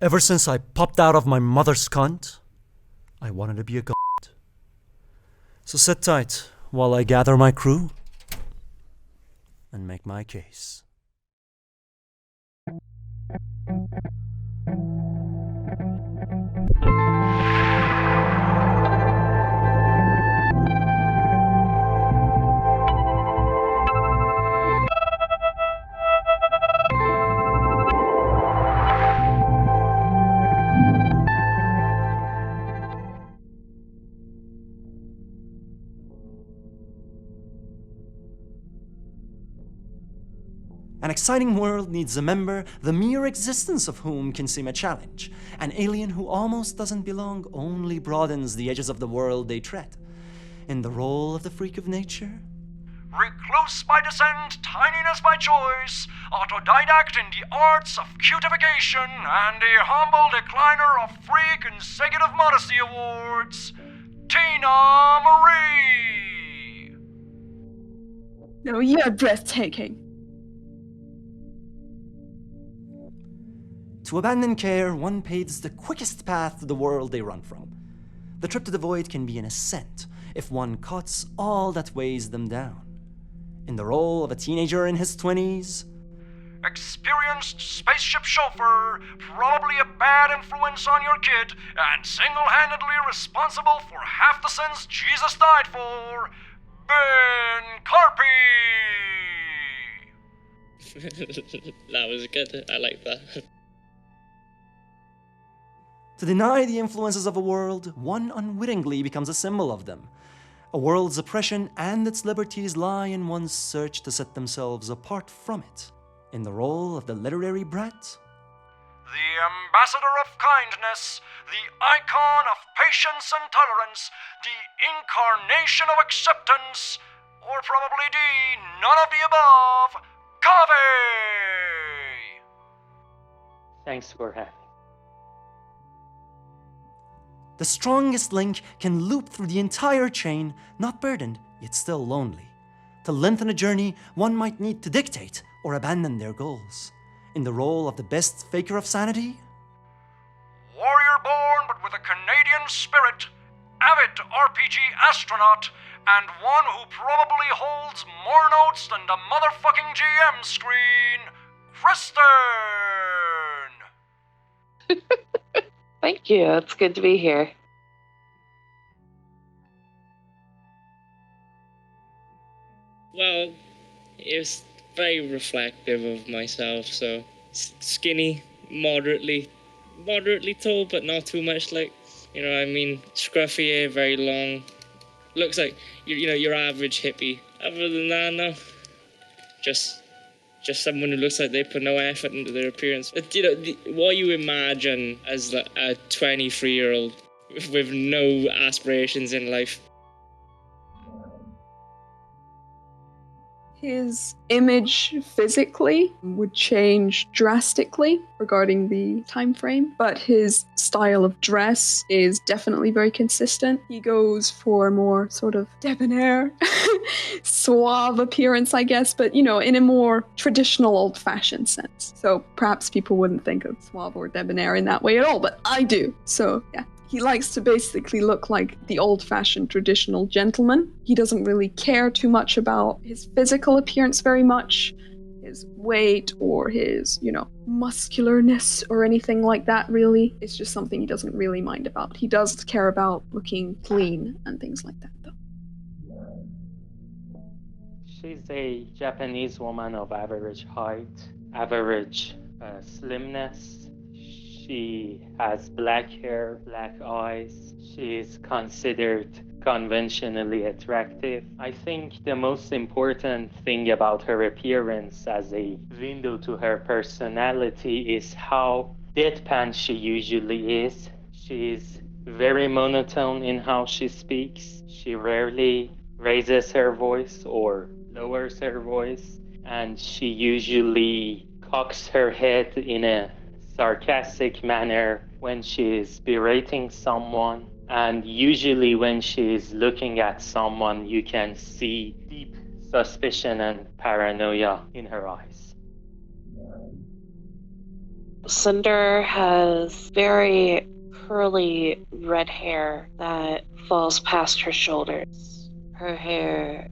Ever since I popped out of my mother's cunt, I wanted to be a god. So sit tight while I gather my crew and make my case. An exciting world needs a member, the mere existence of whom can seem a challenge. An alien who almost doesn't belong only broadens the edges of the world they tread. In the role of the freak of nature, recluse by descent, tininess by choice, autodidact in the arts of cutification, and a humble decliner of free consecutive modesty awards, Tina Marie! No, you're breathtaking. to abandon care, one paves the quickest path to the world they run from. The trip to the void can be an ascent if one cuts all that weighs them down. In the role of a teenager in his 20s, experienced spaceship chauffeur, probably a bad influence on your kid, and single-handedly responsible for half the sins Jesus died for, Ben Carpy! That was good. I like that. To deny the influences of a world, one unwittingly becomes a symbol of them. A world's oppression and its liberties lie in one's search to set themselves apart from it. In the role of the literary brat, the ambassador of kindness, the icon of patience and tolerance, the incarnation of acceptance, or probably D, none of the above, Covey! Thanks for having. the strongest link can loop through the entire chain, not burdened, yet still lonely. To lengthen a journey, one might need to dictate or abandon their goals. In the role of the best faker of sanity, warrior born but with a Canadian spirit, avid RPG astronaut, and one who probably holds more notes than the motherfucking GM screen, Kristen! Thank you. It's good to be here. Well, it was very reflective of myself, so skinny, moderately tall, but not too much, like, you know what I mean, scruffy hair, very long. Looks like, your average hippie. Other than that, no. Just someone who looks like they put no effort into their appearance. What you imagine as a 23-year-old with no aspirations in life. His image physically would change drastically regarding the time frame, but his style of dress is definitely very consistent. He goes for a more sort of debonair, suave appearance, I guess, but in a more traditional, old-fashioned sense. So perhaps people wouldn't think of suave or debonair in that way at all, but I do. So yeah. He likes to basically look like the old-fashioned traditional gentleman. He doesn't really care too much about his physical appearance very much, his weight or his, muscularness or anything like that, really. It's just something he doesn't really mind about. He does care about looking clean and things like that, though. She's a Japanese woman of average height, average slimness. She has black hair, black eyes. She is considered conventionally attractive. I think the most important thing about her appearance as a window to her personality is how deadpan she usually is. She is very monotone in how she speaks. She rarely raises her voice or lowers her voice, and she usually cocks her head in a sarcastic manner when she is berating someone, and usually when she is looking at someone you can see deep suspicion and paranoia in her eyes. Cinder has very curly red hair that falls past her shoulders. Her hair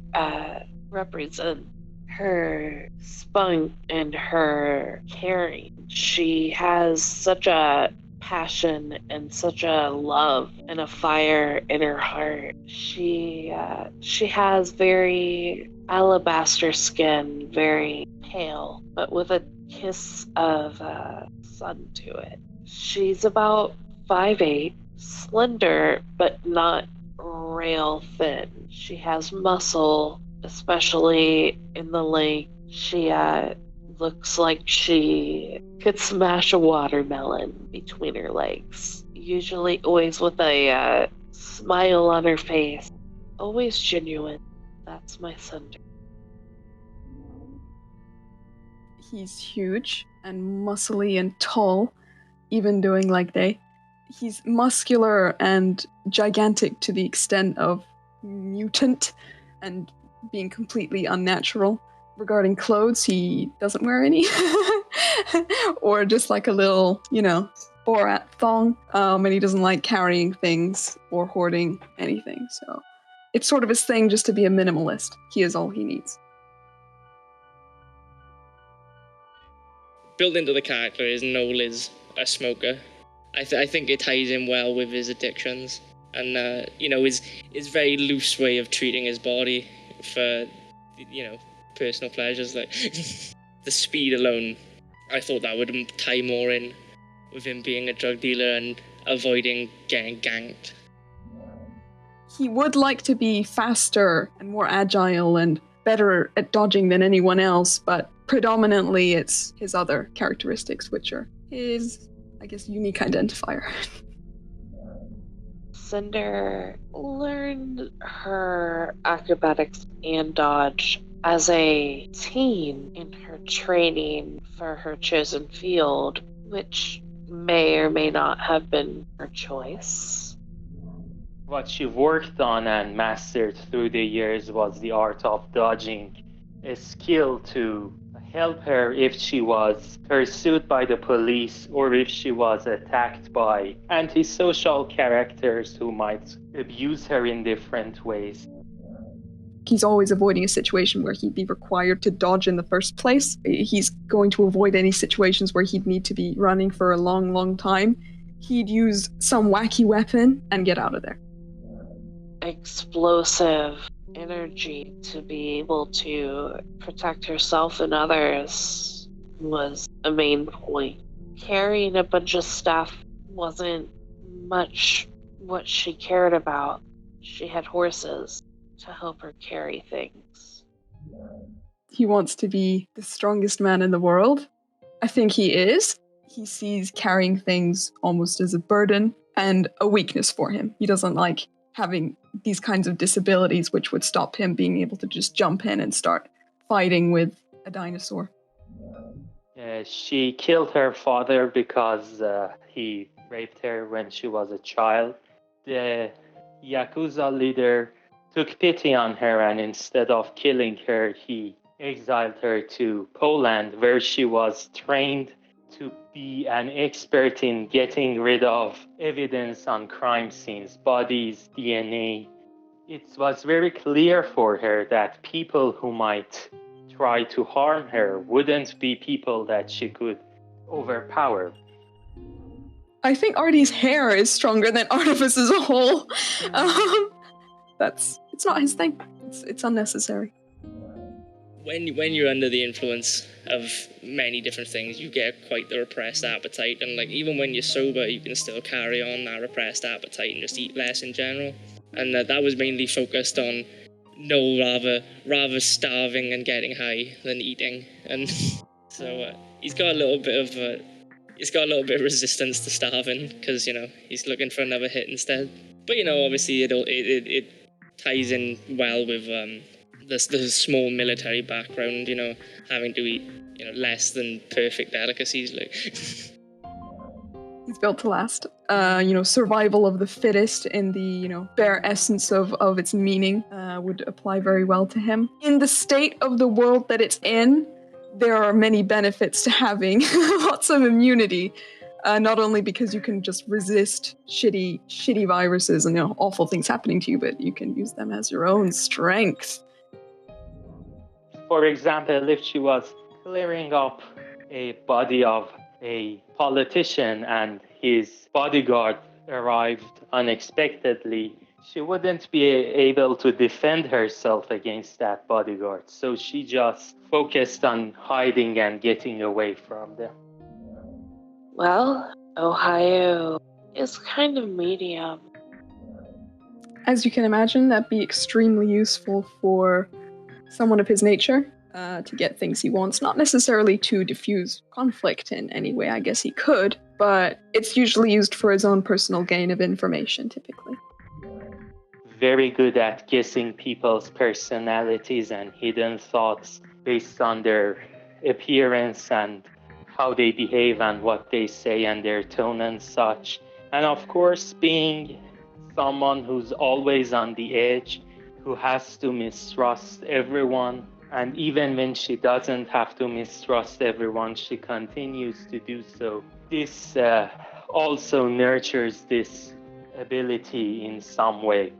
represents her spunk and her caring. She has such a passion and such a love and a fire in her heart. She has very alabaster skin, very pale, but with a kiss of sun to it. She's about 5'8", slender but not rail thin. She has muscle, especially in the leg. She looks like she could smash a watermelon between her legs. Usually always with a smile on her face. Always genuine. That's my Cinder. He's huge and muscly and tall, even doing leg day. He's muscular and gigantic to the extent of mutant and being completely unnatural. Regarding clothes, he doesn't wear any. Or just like a little, Borat thong. And he doesn't like carrying things or hoarding anything. So it's sort of his thing just to be a minimalist. He is all he needs. Built into the character is Noel is a smoker. I think it ties in well with his addictions and, his very loose way of treating his body for, personal pleasures. Like the speed alone, I thought that would tie more in with him being a drug dealer and avoiding getting ganked. He would like to be faster and more agile and better at dodging than anyone else, but predominantly it's his other characteristics, which are his, unique identifier. Cinder learned her acrobatics and dodge as a teen in her training for her chosen field, which may or may not have been her choice. What she worked on and mastered through the years was the art of dodging, a skill to help her if she was pursued by the police or if she was attacked by antisocial characters who might abuse her in different ways. He's always avoiding a situation where he'd be required to dodge in the first place. He's going to avoid any situations where he'd need to be running for a long, long time. He'd use some wacky weapon and get out of there. Explosive energy to be able to protect herself and others was a main point. Carrying a bunch of stuff wasn't much what she cared about. She had horses to help her carry things. He wants to be the strongest man in the world. I think he is. He sees carrying things almost as a burden and a weakness for him. He doesn't like having these kinds of disabilities which would stop him being able to just jump in and start fighting with a dinosaur. She killed her father because he raped her when she was a child. The Yakuza leader took pity on her, and instead of killing her, he exiled her to Poland, where she was trained to be an expert in getting rid of evidence on crime scenes, bodies, DNA. It was very clear for her that people who might try to harm her wouldn't be people that she could overpower. I think Artie's hair is stronger than Artifice as a whole. It's not his thing. It's unnecessary. When you're under the influence of many different things, you get quite the repressed appetite, and even when you're sober, you can still carry on that repressed appetite and just eat less in general. And that was mainly focused on Noel rather starving and getting high than eating, and so he's got a little bit of resistance to starving because he's looking for another hit instead. But obviously it ties in well with the small military background, having to eat, less than perfect delicacies. He's built to last. Survival of the fittest in the, bare essence of its meaning would apply very well to him. In the state of the world that it's in, there are many benefits to having lots of immunity. Not only because you can just resist shitty viruses and awful things happening to you, but you can use them as your own strength. For example, if she was clearing up a body of a politician and his bodyguard arrived unexpectedly, she wouldn't be able to defend herself against that bodyguard. So she just focused on hiding and getting away from them. Well, Ohio is kind of medium. As you can imagine, that'd be extremely useful for someone of his nature to get things he wants. Not necessarily to diffuse conflict in any way, I guess he could, but it's usually used for his own personal gain of information, typically. Very good at guessing people's personalities and hidden thoughts based on their appearance and how they behave and what they say and their tone and such. And of course, being someone who's always on the edge, who has to mistrust everyone. And even when she doesn't have to mistrust everyone, she continues to do so. This also nurtures this ability in some way.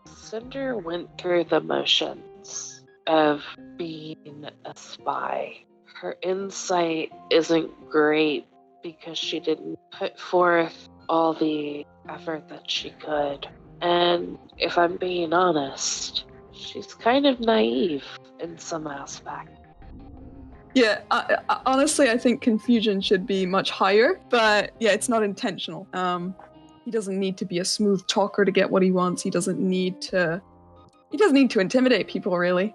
Cinder went through the motions of being a spy. Her insight isn't great because she didn't put forth all the effort that she could. And if I'm being honest, she's kind of naive in some aspect. Yeah, honestly, I think confusion should be much higher, but yeah, it's not intentional. He doesn't need to be a smooth talker to get what he wants. He doesn't need to intimidate people, really.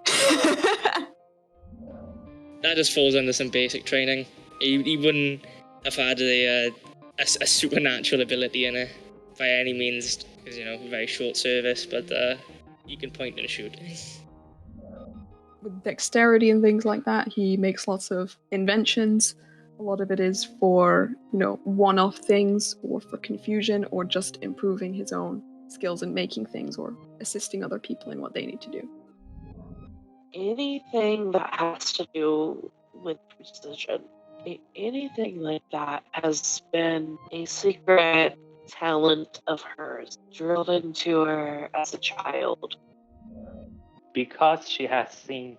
That just falls under some basic training. He wouldn't have had a supernatural ability in it by any means, because, very short service, but he can point and shoot. With dexterity and things like that, he makes lots of inventions. A lot of it is for, one-off things, or for confusion, or just improving his own skills in making things, or assisting other people in what they need to do. Anything that has to do with precision, anything like that has been a secret talent of hers, drilled into her as a child. Because she has seen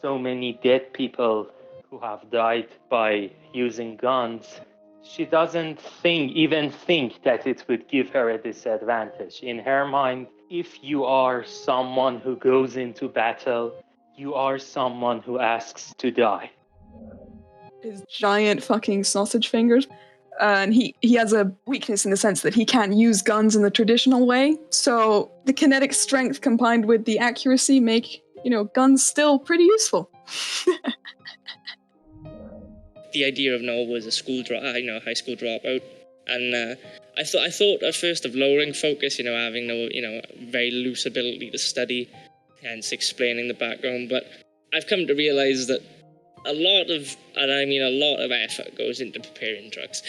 so many dead people who have died by using guns, she doesn't even think that it would give her a disadvantage. In her mind, if you are someone who goes into battle, you are someone who asks to die. His giant fucking sausage fingers. And he has a weakness in the sense that he can't use guns in the traditional way. So the kinetic strength combined with the accuracy make, guns still pretty useful. The idea of Noel was a high school dropout, and I thought at first of lowering focus, having no, very loose ability to study, hence explaining the background. But I've come to realize that a lot of effort goes into preparing drugs.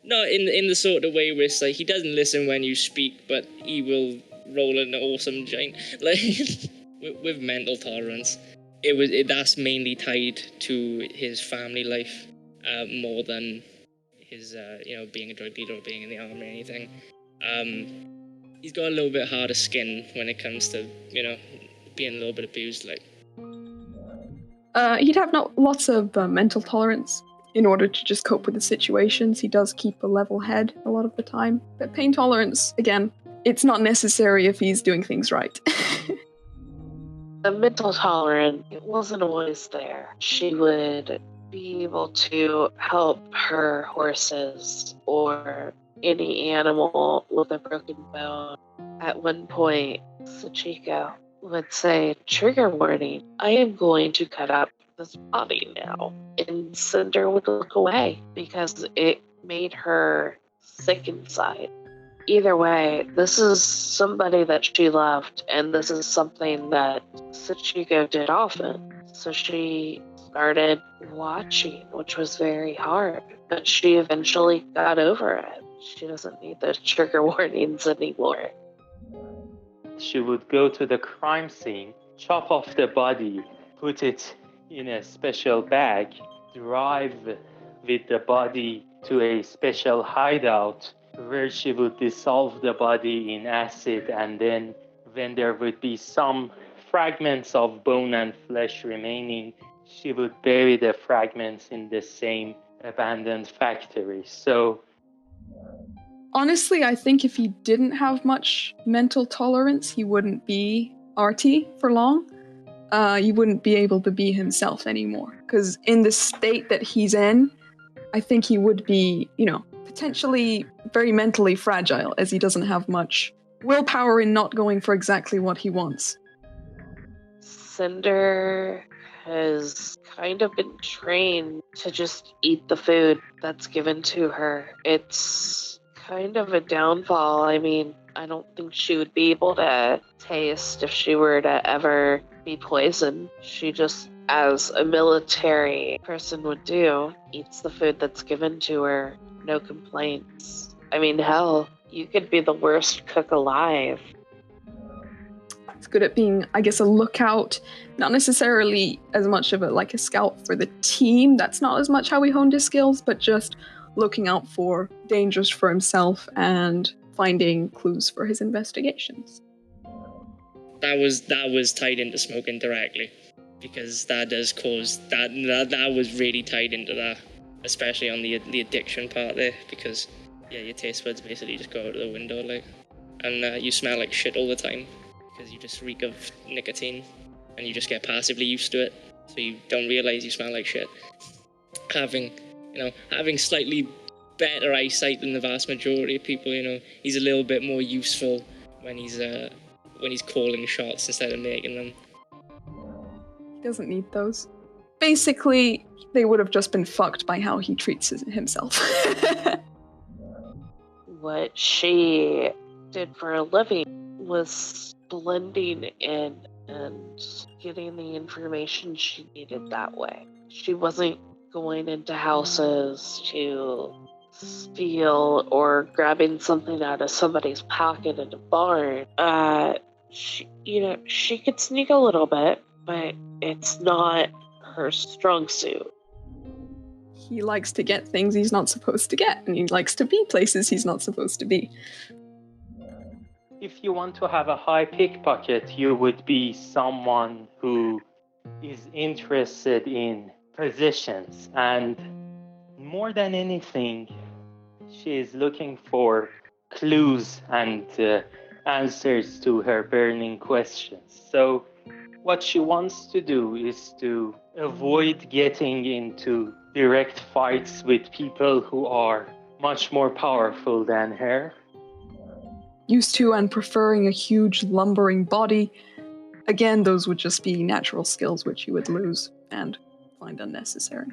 Not in the sort of way where it's like he doesn't listen when you speak, but he will roll an awesome joint, like with mental tolerance. That's mainly tied to his family life, more than his being a drug dealer or being in the army or anything. He's got a little bit harder skin when it comes to being a little bit abused, like. He'd have lots of mental tolerance in order to just cope with the situations. He does keep a level head a lot of the time. But pain tolerance, again, it's not necessary if he's doing things right. The mental tolerance, it wasn't always there. She would be able to help her horses or any animal with a broken bone. At one point, Sachiko would say, "Trigger warning, I am going to cut up this body now." And Cinder would look away because it made her sick inside. Either way, this is somebody that she loved, and this is something that Sachiko did often. So she started watching, which was very hard, but she eventually got over it. She doesn't need those trigger warnings anymore. She would go to the crime scene, chop off the body, put it in a special bag, drive with the body to a special hideout where she would dissolve the body in acid, and then when there would be some fragments of bone and flesh remaining, she would bury the fragments in the same abandoned factory. So Honestly, I think if he didn't have much mental tolerance, he wouldn't be arty for long. He wouldn't be able to be himself anymore. Because in the state that he's in, I think he would be, potentially very mentally fragile, as he doesn't have much willpower in not going for exactly what he wants. Cinder has kind of been trained to just eat the food that's given to her. It's kind of a downfall. I mean, I don't think she would be able to taste if she were to ever be poisoned. She just, as a military person would do, eats the food that's given to her. No complaints. I mean, hell, you could be the worst cook alive. It's good at being, I guess, a lookout, not necessarily as much of a scout for the team. That's not as much how he honed his skills, but just looking out for dangers for himself and finding clues for his investigations. That was tied into smoking directly, because that does cause that was really tied into that, especially on the addiction part there, because your taste buds basically just go out of the window, and you smell like shit all the time because you just reek of nicotine, and you just get passively used to it, so you don't realize you smell like shit. Having slightly better eyesight than the vast majority of people, he's a little bit more useful when he's calling shots instead of making them. He doesn't need those. Basically, they would have just been fucked by how he treats himself. What she did for a living was blending in and getting the information she needed that way. She wasn't going into houses to steal or grabbing something out of somebody's pocket in a barn. She could sneak a little bit, but it's not her strong suit. He likes to get things he's not supposed to get, and he likes to be places he's not supposed to be. if you want to have a high pickpocket, you would be someone who is interested in positions, and more than anything, she is looking for clues and answers to her burning questions. So what she wants to do is to avoid getting into direct fights with people who are much more powerful than her. Used to and preferring a huge lumbering body. Again, those would just be natural skills which you would lose and find unnecessary.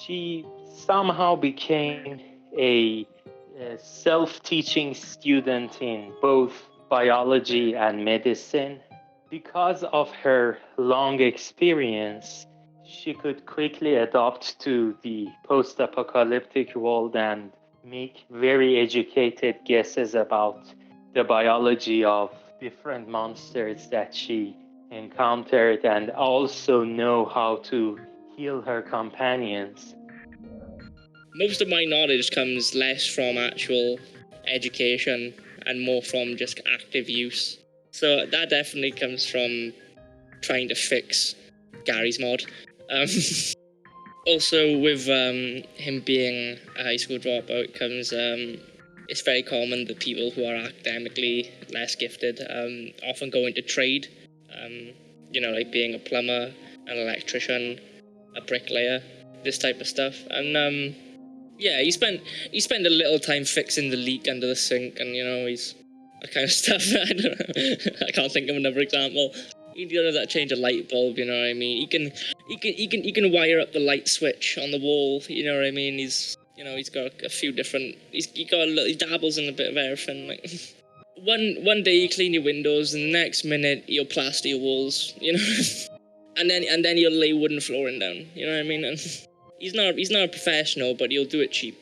She somehow became a self-teaching student in both biology and medicine. Because of her long experience, she could quickly adapt to the post-apocalyptic world and make very educated guesses about the biology of different monsters that she encountered, and also know how to heal her companions. Most of my knowledge comes less from actual education and more from just active use. So that definitely comes from trying to fix Gary's mod. Also, with him being a high school dropout comes, it's very common that people who are academically less gifted often go into trade, like being a plumber, an electrician, a bricklayer, this type of stuff. And he spent a little time fixing the leak under the sink, and he's that kind of stuff. I don't know. I can't think of another example. He does that change a light bulb, you know what I mean? He can wire up the light switch on the wall, you know what I mean? He's got a few different. He dabbles in a bit of everything. Like one day you clean your windows, and the next minute you'll plaster your walls, and then you'll lay wooden flooring down, you know what I mean? And he's not a professional, but he'll do it cheap.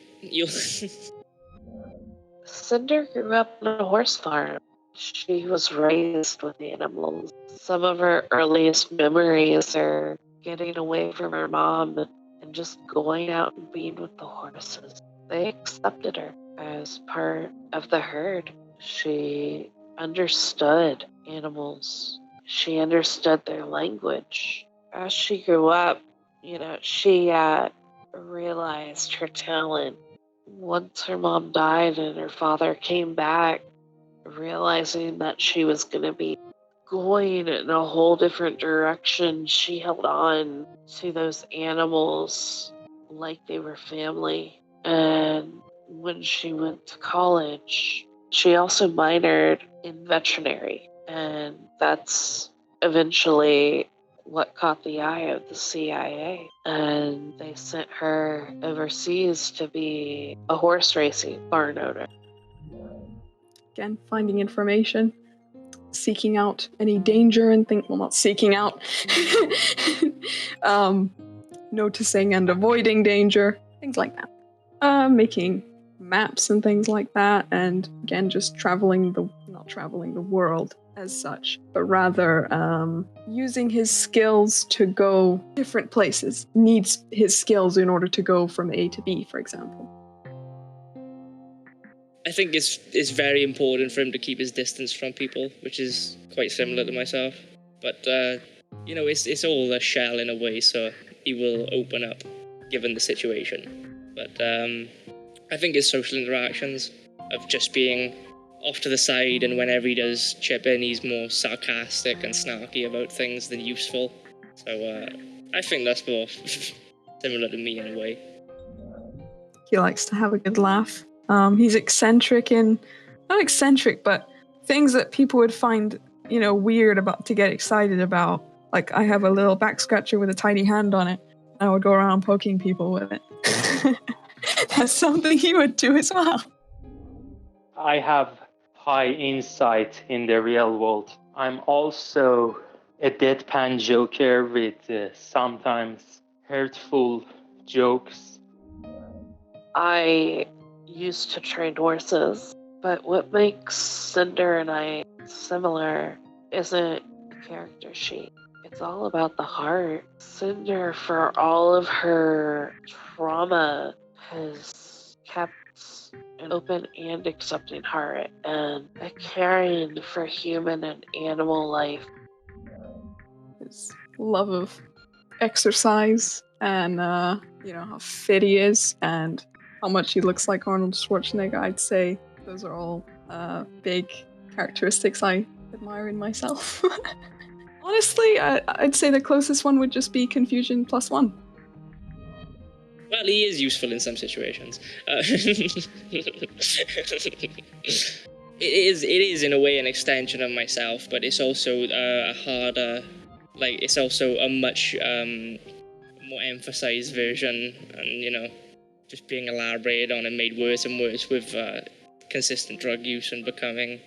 Cinder grew up on a horse farm. She was raised with animals. Some of her earliest memories are getting away from her mom and just going out and being with the horses. They accepted her as part of the herd. She understood animals. She understood their language. As she grew up, she realized her talent. Once her mom died and her father came back, realizing that she was going to be going in a whole different direction, she held on to those animals like they were family. And when she went to college, she also minored in veterinary. And that's eventually what caught the eye of the CIA. And they sent her overseas to be a horse racing barn owner. Again, finding information, seeking out any danger and not seeking out, noticing and avoiding danger, things like that. Making maps and things like that, and again, just not traveling the world as such, but rather using his skills to go different places. Needs his skills in order to go from A to B, for example. I think it's very important for him to keep his distance from people, which is quite similar to myself. But, it's all a shell in a way, so he will open up given the situation. But I think his social interactions of just being off to the side, and whenever he does chip in, he's more sarcastic and snarky about things than useful. So I think that's more similar to me in a way. He likes to have a good laugh. He's eccentric not eccentric, but things that people would find, weird to get excited about. Like, I have a little back scratcher with a tiny hand on it. I would go around poking people with it. That's something he would do as well. I have high insight in the real world. I'm also a deadpan joker with sometimes hurtful jokes. I used to train horses, but what makes Cinder and I similar isn't the character sheet. It's all about the heart. Cinder, for all of her trauma, has kept an open and accepting heart and a caring for human and animal life. His love of exercise and, how fit he is and how much he looks like Arnold Schwarzenegger, I'd say those are all big characteristics I admire in myself. Honestly, I'd say the closest one would just be confusion +1. Well, he is useful in some situations. It is in a way an extension of myself, but it's also a harder, it's also a much more emphasized version, and just being elaborated on and made worse and worse with consistent drug use and becoming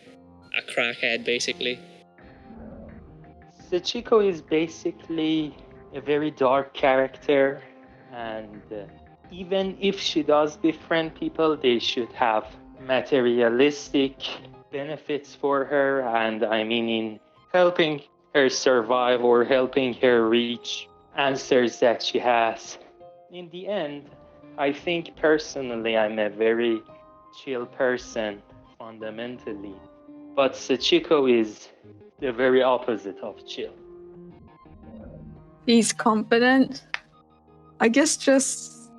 a crackhead, basically. Sachiko is basically a very dark character, and even if she does befriend people, they should have materialistic benefits for her, and I mean in helping her survive or helping her reach answers that she has. In the end, I think personally I'm a very chill person fundamentally, but Sachiko is the very opposite of chill. He's confident. I guess just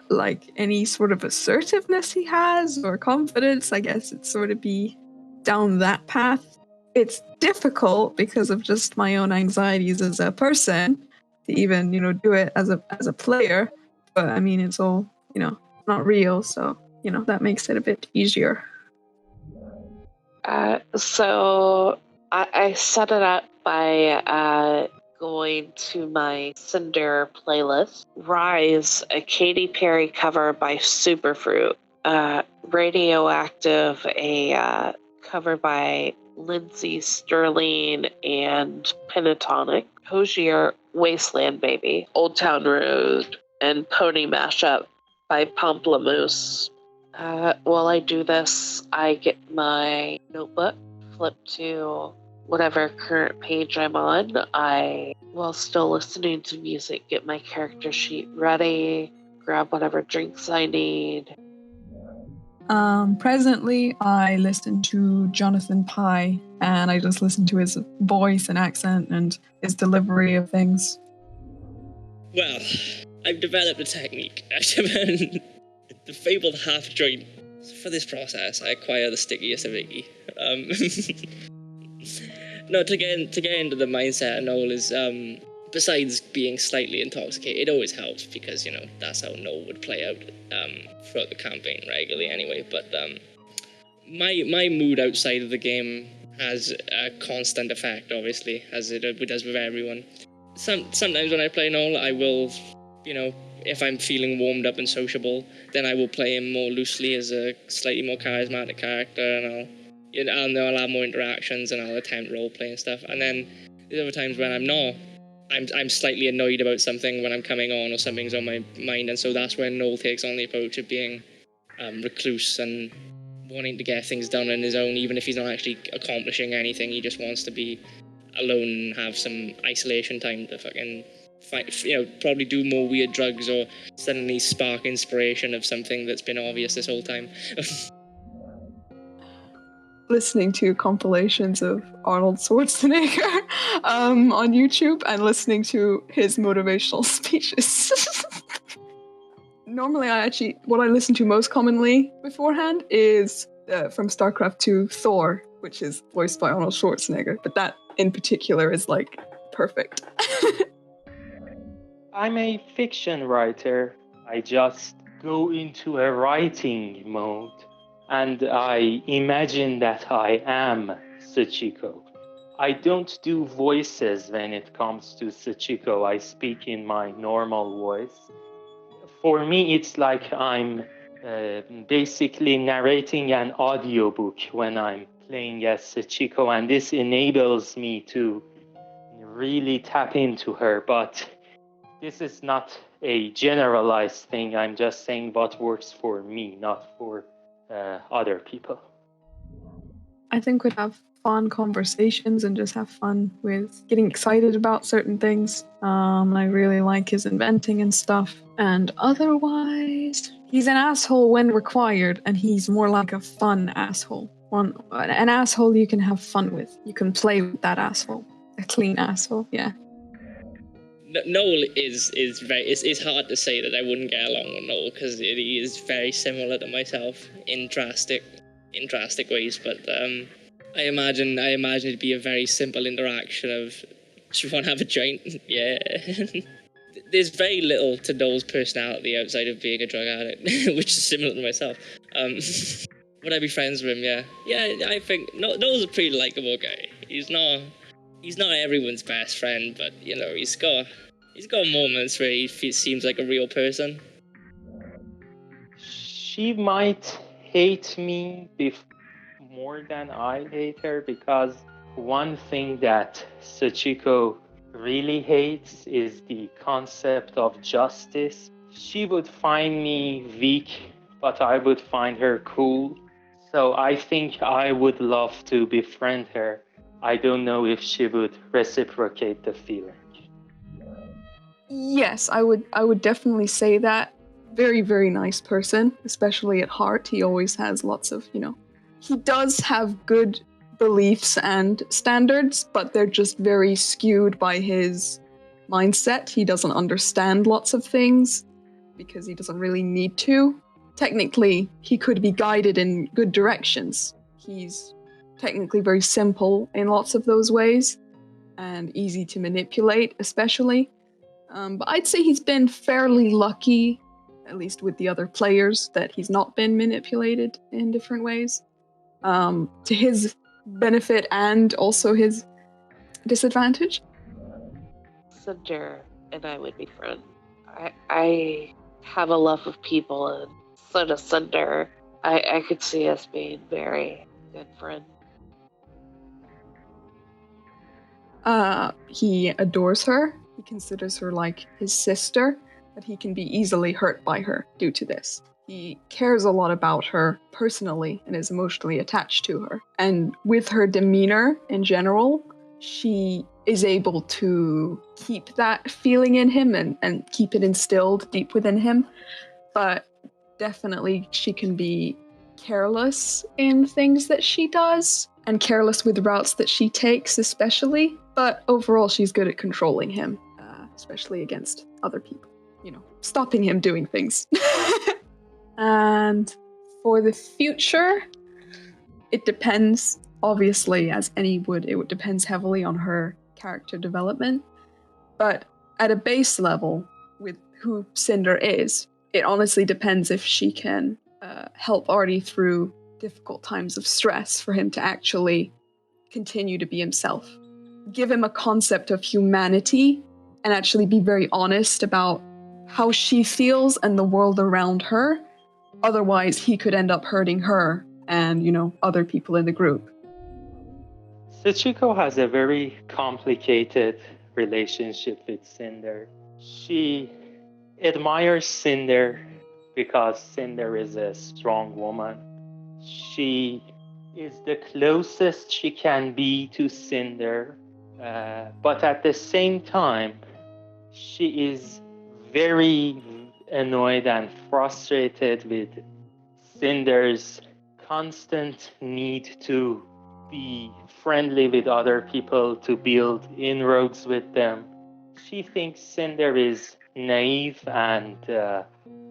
like any sort of assertiveness he has or confidence, I guess it'd sort of be down that path. It's difficult because of just my own anxieties as a person to even, do it as a player. But I mean, it's all, not real. So, that makes it a bit easier. So I set it up by going to my Cinder playlist. Rise, a Katy Perry cover by Superfruit. Radioactive, a cover by Lindsay Sterling and Pentatonic. Hozier, Wasteland Baby. Old Town Road, and Pony Mashup by Pomplamoose. While I do this, I get my notebook, flip to whatever current page I'm on, I, while still listening to music, get my character sheet ready, grab whatever drinks I need. Presently, I listen to Jonathan Pye, and I just listen to his voice and accent and his delivery of things. Well, I've developed a technique. The fabled half joint. For this process, I acquire the stickiest of Evey. No, to get into the mindset and all is, besides being slightly intoxicated, it always helps because, you know, that's how Noel would play out throughout the campaign regularly anyway. But my mood outside of the game has a constant effect, obviously, as it does with everyone. Sometimes when I play Noel, I will, you know, if I'm feeling warmed up and sociable, then I will play him more loosely as a slightly more charismatic character, and I'll have more interactions and I'll attempt roleplay and stuff. And then there's other times when I'm not. I'm slightly annoyed about something when I'm coming on or something's on my mind, and so that's when Noel takes on the approach of being recluse and wanting to get things done on his own, even if he's not actually accomplishing anything. He just wants to be alone and have some isolation time to fucking fight, you know, probably do more weird drugs or suddenly spark inspiration of something that's been obvious this whole time. Listening to compilations of Arnold Schwarzenegger on YouTube and listening to his motivational speeches. Normally, what I listen to most commonly beforehand is from StarCraft 2, Thor, which is voiced by Arnold Schwarzenegger, but that in particular is like perfect. I'm a fiction writer. I just go into a writing mode and I imagine that I am Sachiko. I don't do voices when it comes to Sachiko. I speak in my normal voice. For me, it's like I'm basically narrating an audiobook when I'm playing as Sachiko, and this enables me to really tap into her. But this is not a generalized thing. I'm just saying what works for me, not for other people. I think we'd have fun conversations and just have fun with getting excited about certain things. I really like his inventing and stuff. And otherwise, he's an asshole when required, and he's more like a fun asshole. An asshole you can have fun with. You can play with that asshole. A clean asshole, yeah. Noel is very. It's hard to say that I wouldn't get along with Noel because he is very similar to myself in drastic ways. But I imagine it'd be a very simple interaction of, do you want to have a joint? Yeah. There's very little to Noel's personality outside of being a drug addict, which is similar to myself. Would I be friends with him? Yeah. Yeah, I think Noel's a pretty likable guy. He's not everyone's best friend, but, you know, he's got moments where he seems like a real person. She might hate me more than I hate her, because one thing that Sachiko really hates is the concept of justice. She would find me weak, but I would find her cool. So I think I would love to befriend her. I don't know if she would reciprocate the feeling. Yes, I would definitely say that. Very, very nice person, especially at heart. He always has lots of, he does have good beliefs and standards, but they're just very skewed by his mindset. He doesn't understand lots of things because he doesn't really need to. Technically, he could be guided in good directions. He's technically very simple in lots of those ways and easy to manipulate, especially. But I'd say he's been fairly lucky, at least with the other players, that he's not been manipulated in different ways. To his benefit and also his disadvantage. Cinder and I would be friends. I have a love of people, and so does Cinder. I could see us being very good friends. He adores her. He considers her like his sister, but he can be easily hurt by her due to this. He cares a lot about her personally and is emotionally attached to her. And with her demeanor in general, she is able to keep that feeling in him and keep it instilled deep within him. But definitely she can be careless in things that she does, and careless with routes that she takes especially. But overall, she's good at controlling him, especially against other people. Stopping him doing things. And for the future, it depends, obviously, as any would, it depends heavily on her character development. But at a base level, with who Cinder is, it honestly depends if she can help Artie through difficult times of stress for him to actually continue to be himself. Give him a concept of humanity and actually be very honest about how she feels and the world around her. Otherwise, he could end up hurting her and, other people in the group. Sachiko has a very complicated relationship with Cinder. She admires Cinder because Cinder is a strong woman. She is the closest she can be to Cinder, but at the same time, she is very annoyed and frustrated with Cinder's constant need to be friendly with other people, to build inroads with them. She thinks Cinder is naive and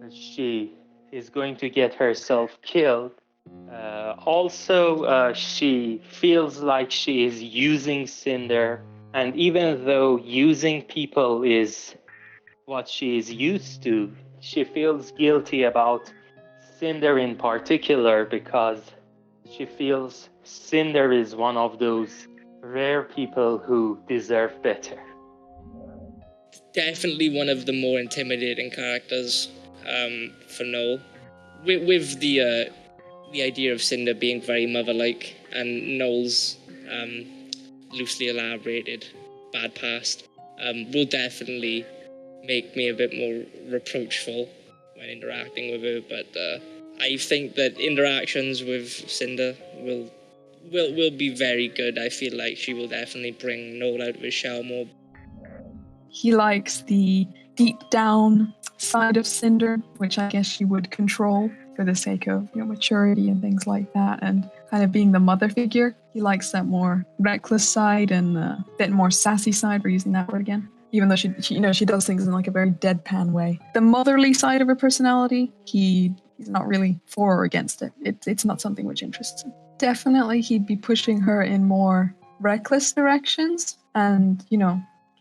she is going to get herself killed. Also, she feels like she is using Cinder, and even though using people is what she is used to, she feels guilty about Cinder in particular because she feels Cinder is one of those rare people who deserve better. Definitely one of the more intimidating characters for Noel. With the idea of Cinder being very mother-like and Noel's loosely elaborated bad past will definitely make me a bit more reproachful when interacting with her. But I think that interactions with Cinder will be very good. I feel like she will definitely bring Noel out of his shell more. He likes the deep down side of Cinder, which I guess she would control for the sake of maturity and things like that, and kind of being the mother figure. He likes that more reckless side and a bit more sassy side. We're using that word again, even though she does things in like a very deadpan way. The motherly side of her personality, he's not really for or against it. It's not something which interests him. Definitely, he'd be pushing her in more reckless directions, and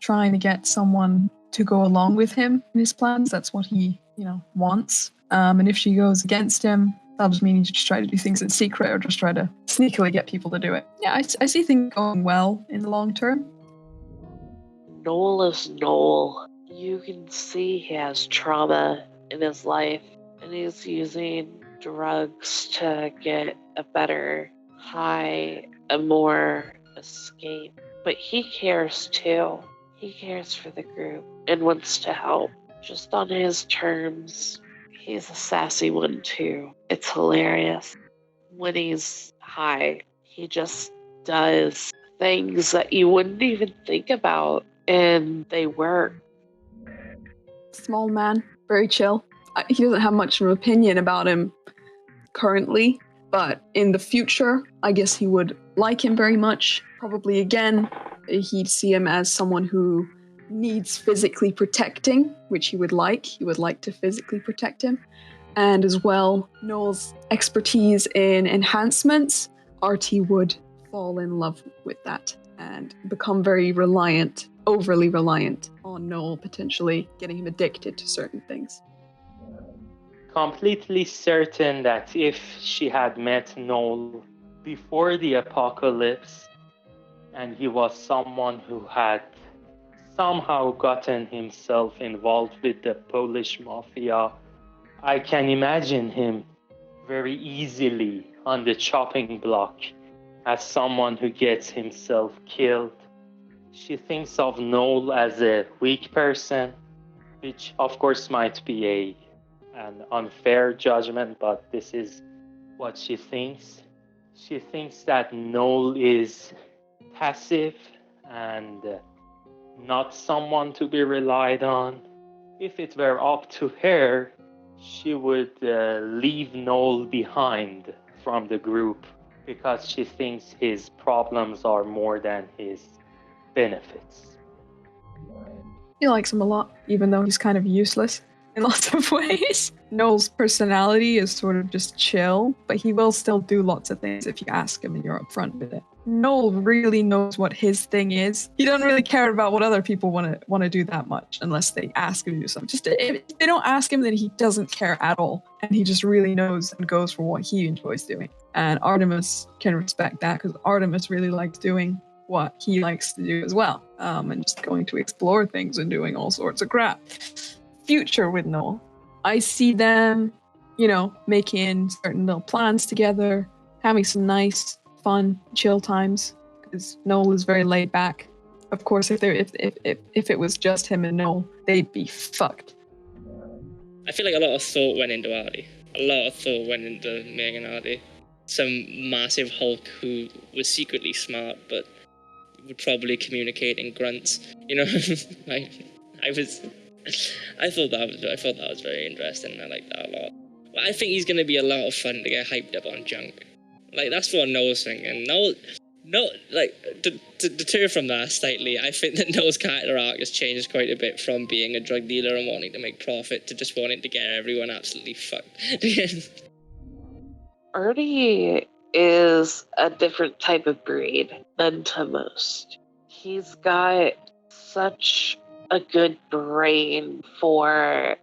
trying to get someone to go along with him in his plans. That's what he, wants. And if she goes against him, that'll just mean he just try to do things in secret or just try to sneakily get people to do it. Yeah, I see things going well in the long term. Noel is Noel. You can see he has trauma in his life, and he's using drugs to get a better high, a more escape. But he cares too. He cares for the group and wants to help, just on his terms. He's a sassy one too. It's hilarious. When he's high, he just does things that you wouldn't even think about, and they work. Small man, very chill. He doesn't have much of an opinion about him currently, but in the future, I guess he would like him very much. Probably again, he'd see him as someone who needs physically protecting, which he would like. He would like to physically protect him. And as well, Noel's expertise in enhancements, Artie would fall in love with that and become very reliant, overly reliant on Noel, potentially getting him addicted to certain things. Completely certain that if she had met Noel before the apocalypse and he was someone who had somehow gotten himself involved with the Polish mafia, I can imagine him very easily on the chopping block as someone who gets himself killed. She thinks of Noel as a weak person, which of course might be a an unfair judgment, but this is what she thinks. She thinks that Noel is passive and not someone to be relied on. If it were up to her, she would leave Noel behind from the group because she thinks his problems are more than his benefits. He likes him a lot, even though he's kind of useless in lots of ways. Noel's personality is sort of just chill, but he will still do lots of things if you ask him and you're upfront with it. Noel really knows what his thing is. He doesn't really care about what other people want to do that much unless they ask him to do something. Just if they don't ask him, then he doesn't care at all. And he just really knows and goes for what he enjoys doing. And Artemis can respect that because Artemis really likes doing what he likes to do as well. And just going to explore things and doing all sorts of crap. Future with Noel. I see them, making certain little plans together, having some nice, fun, chill times. Because Noel is very laid back. Of course, if it was just him and Noel, they'd be fucked. I feel like a lot of thought went into Artie. A lot of thought went into Meg and Artie. Some massive Hulk who was secretly smart, but would probably communicate in grunts. I thought that was very interesting. And I liked that a lot. But I think he's going to be a lot of fun to get hyped up on junk. Like, that's what Noel's thinking. To deter from that slightly, I think that Noel's character arc has changed quite a bit from being a drug dealer and wanting to make profit to just wanting to get everyone absolutely fucked. Artie is a different type of breed than to most. He's got such a good brain for,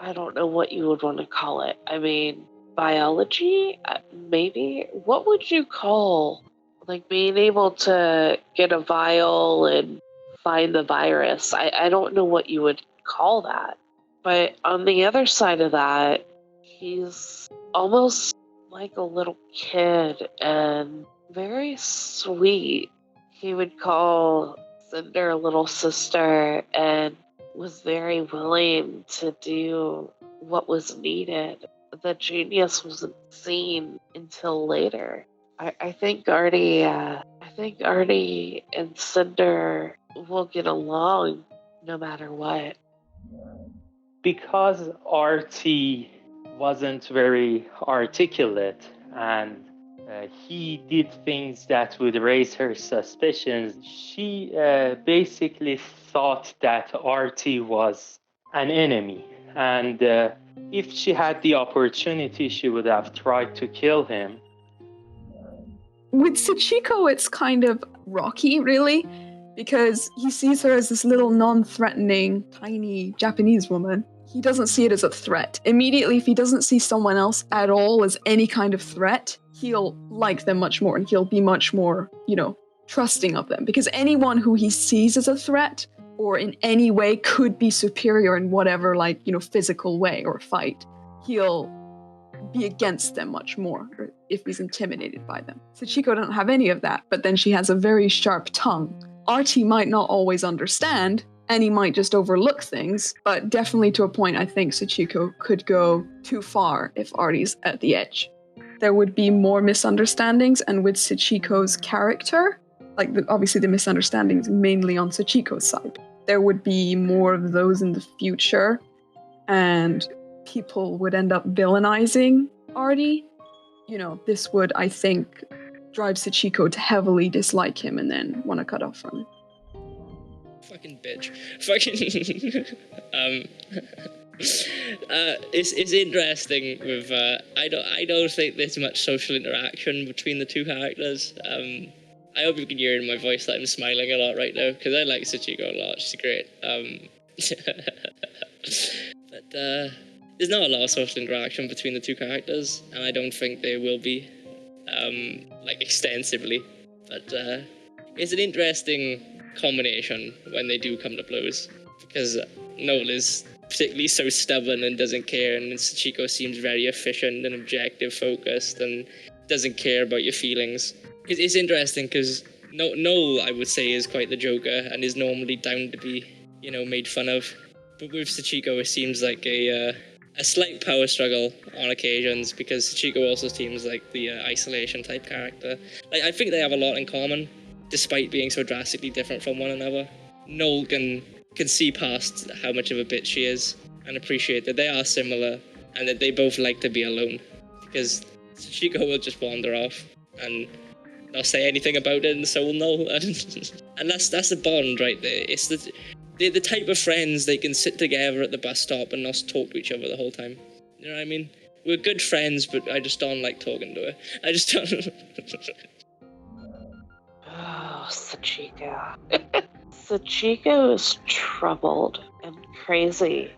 I don't know what you would want to call it. I mean, biology, maybe? What would you call, like, being able to get a vial and find the virus? I don't know what you would call that. But on the other side of that, he's almost like a little kid and very sweet. He would call Cinder little sister and was very willing to do what was needed. The genius wasn't seen until later. I think Artie and Cinder will get along no matter what. Because Artie wasn't very articulate and he did things that would raise her suspicions, she basically thought that Artie was an enemy. And if she had the opportunity, she would have tried to kill him. With Sachiko, it's kind of rocky, really, because he sees her as this little non-threatening, tiny Japanese woman. He doesn't see it as a threat. Immediately, if he doesn't see someone else at all as any kind of threat, he'll like them much more and he'll be much more, trusting of them. Because anyone who he sees as a threat or in any way could be superior in whatever, physical way or fight, he'll be against them much more if he's intimidated by them. Sachiko doesn't have any of that, but then she has a very sharp tongue. Artie might not always understand, and he might just overlook things, but definitely to a point, I think Sachiko could go too far if Artie's at the edge. There would be more misunderstandings, and with Sachiko's character, obviously the misunderstandings mainly on Sachiko's side, there would be more of those in the future, and people would end up villainizing Artie. This would, I think, drive Sachiko to heavily dislike him and then want to cut off from him. Fucking bitch. It's interesting with I don't think there's much social interaction between the two characters. I hope you can hear in my voice that I'm smiling a lot right now because I like Sachiko a lot. She's great. But there's not a lot of social interaction between the two characters, and I don't think there will be extensively. But it's an interesting combination when they do come to blows, because Noel is particularly so stubborn and doesn't care, and Sachiko seems very efficient and objective focused and doesn't care about your feelings. It's interesting because Noel, I would say, is quite the joker and is normally down to be, made fun of. But with Sachiko, it seems like a a slight power struggle on occasions, because Sachiko also seems like the isolation type character. Like, I think they have a lot in common, despite being so drastically different from one another. Noel can see past how much of a bitch she is and appreciate that they are similar and that they both like to be alone, because Sachiko will just wander off and not say anything about it, and so will Noel. And that's the bond right there. It's the type of friends they can sit together at the bus stop and not talk to each other the whole time. You know what I mean? We're good friends, but I just don't like talking to her. I just don't. Oh, Sachiko. Sachiko is troubled and crazy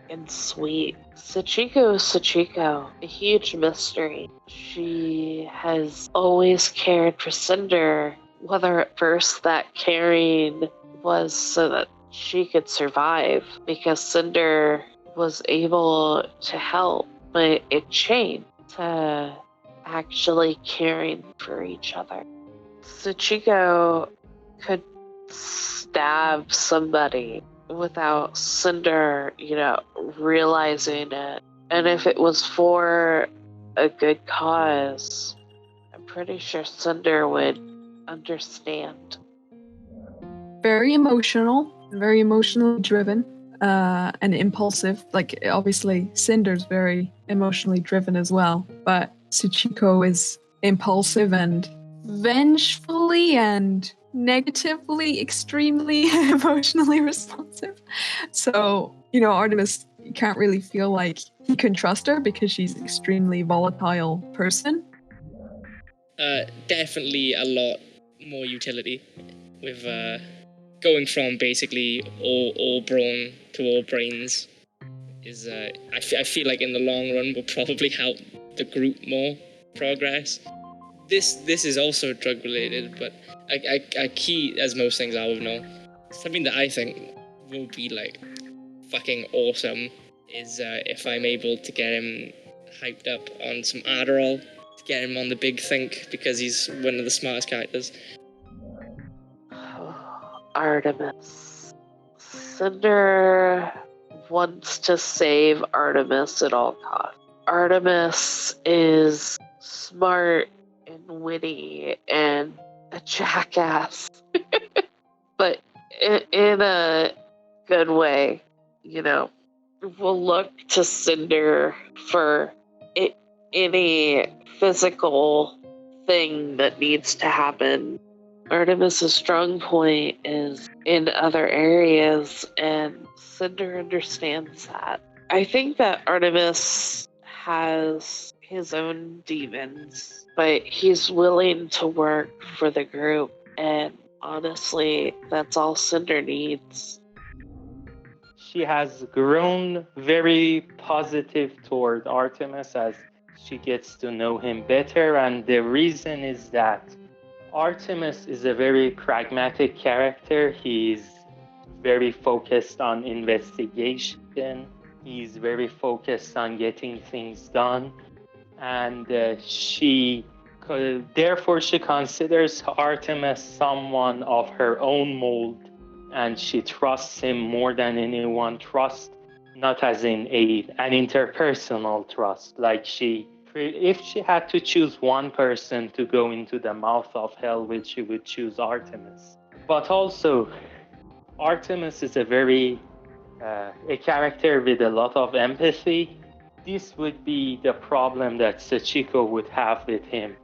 and sweet. Sachiko is Sachiko, a huge mystery. She has always cared for Cinder, whether at first that caring was so that she could survive, because Cinder was able to help, but it changed to actually caring for each other. Sachiko could stab somebody without Cinder, realizing it. And if it was for a good cause, I'm pretty sure Cinder would understand. Very emotional, very emotionally driven, and impulsive. Like, obviously, Cinder's very emotionally driven as well, but Sachiko is impulsive and vengefully and negatively, extremely emotionally responsive. So, Artemis can't really feel like he can trust her because she's an extremely volatile person. Definitely a lot more utility with going from basically all brawn to all brains is I feel like in the long run will probably help the group more progress. This is also drug related, but a key, as most things are with Noel, something that I think will be like fucking awesome is if I'm able to get him hyped up on some Adderall to get him on the big think, because he's one of the smartest characters. Artemis. Cinder wants to save Artemis at all costs. Artemis is smart and witty and a jackass, but in a good way. We'll look to Cinder for any physical thing that needs to happen. Artemis' strong point is in other areas, and Cinder understands that. I think that Artemis has his own demons, but he's willing to work for the group, and honestly, that's all Cinder needs. She has grown very positive toward Artemis as she gets to know him better, and the reason is that Artemis is a very pragmatic character. He's very focused on investigation. He's very focused on getting things done. And therefore she considers Artemis someone of her own mold, and she trusts him more than anyone. Trust, not as in an interpersonal trust, like if she had to choose one person to go into the mouth of hell with, she would choose Artemis. But also, Artemis is a character with a lot of empathy. This would be the problem that Sachiko would have with him.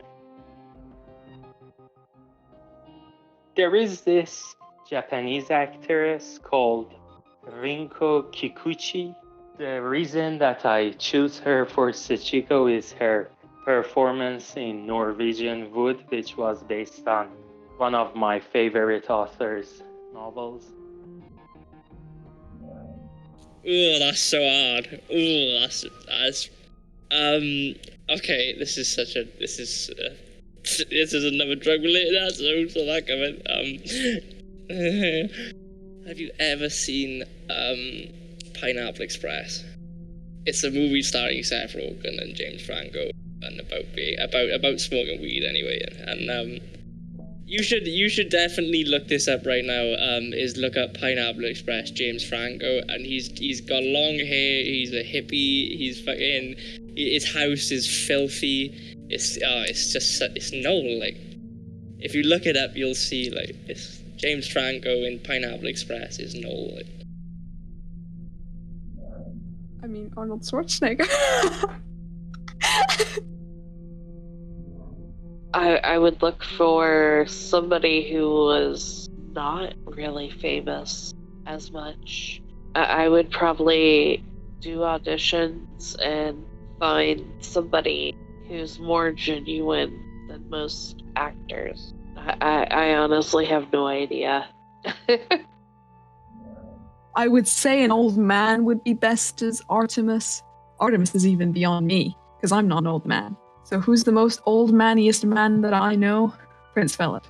There is this Japanese actress called Rinko Kikuchi. The reason that I choose her for Sachiko is her performance in Norwegian Wood, which was based on one of my favorite authors' novels. Ooh, that's so hard. Ooh, that's okay, this is another drug related episode, so that coming. Have you ever seen Pineapple Express? It's a movie starring Seth Rogen and James Franco, and about smoking weed anyway. And You should definitely look this up right now. Is look up Pineapple Express, James Franco, and he's got long hair. He's a hippie. He's fucking. His house is filthy. It's Noel. Like, if you look it up, you'll see like it's James Franco in Pineapple Express is Noel. Like. I mean, Arnold Schwarzenegger. I would look for somebody who was not really famous as much. I would probably do auditions and find somebody who's more genuine than most actors. I honestly have no idea. I would say an old man would be best as Artemis. Artemis is even beyond me, because I'm not an old man. So who's the most old maniest man that I know? Prince Philip.